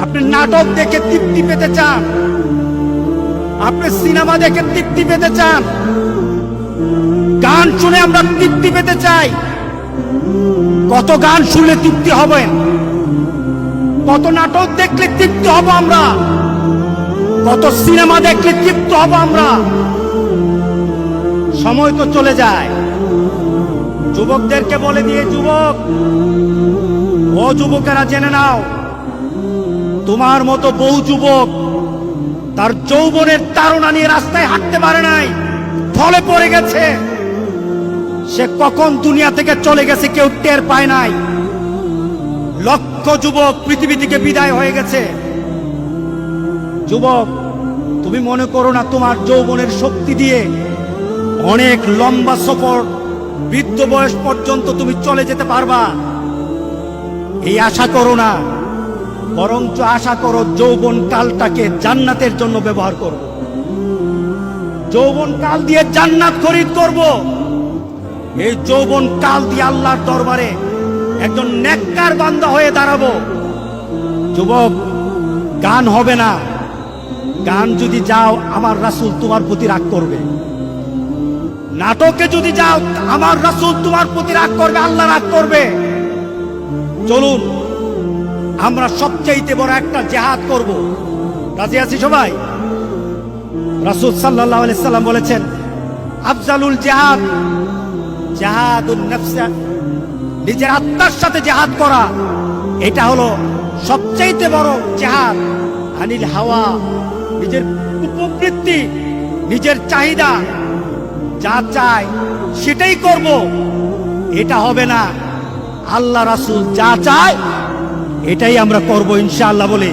আপনি নাটক দেখে তৃপ্তি পেতে চান, আপনি সিনেমা দেখে তৃপ্তি পেতে চান, গান শুনে আমরা তৃপ্তি পেতে চাই। কত গান শুনলে তৃপ্তি হবেন? কত নাটক দেখলে তৃপ্তি হব আমরা? কত সিনেমা দেখলে তৃপ্ত হব আমরা? সময় তো চলে যায়। যুবকদেরকে বলে দিয়ে, যুবক ও যুবকেরা জেনে নাও, তোমার মতো বহু যুবক তার যৌবনের তাড়না নিয়ে রাস্তায় হাঁটতে পারে নাই, ফলে পড়ে গেছে। সে কখন দুনিয়া থেকে চলে গেছে কেউ টের পায় নাই। লক্ষ যুবক পৃথিবী থেকে বিদায় হয়ে গেছে। যুবক, তুমি মনে করো না তোমার যৌবনের শক্তি দিয়ে অনেক লম্বা সফর বৃদ্ধ বয়স পর্যন্ত তুমি চলে যেতে পারবা। এই আশা করো না, বরঞ্চ আশা করো যৌবন কালটাকে জান্নাতের জন্য ব্যবহার করব। যৌবন কাল দিয়ে জান্নাত খরিদ করব। এই যৌবন কাল দিয়ে আল্লাহর দরবারে একজন নেককার বান্দা হয়ে দাঁড়াবো। যুবক, গান হবে না। গান যদি যাও, আমার রাসূল তোমার প্রতি রাগ করবে। নাটকে যদি যাও, আমার রাসূল তোমার প্রতি রাগ করবে, আল্লাহ রাগ করবে। চলুন আমরা সবচাইতে বড় একটা জিহাদ করব। রাজি আছি সবাই? রাসূল সাল্লাল্লাহু আলাইহি সাল্লাম বলেছেন, আফজালুল জিহাদ জিহাদুন নাফস, নিজের আত্মার সাথে জিহাদ করা, এটা হলো সবচাইতে বড় জিহাদ। আনিল হাওয়া, নিজের উপবৃত্তি, নিজের চাহিদা, যা চায় সেটাই করব, এটা হবে না। আল্লাহ রাসূল যা চায় এটাই আমরা করব ইনশাআল্লাহ বলে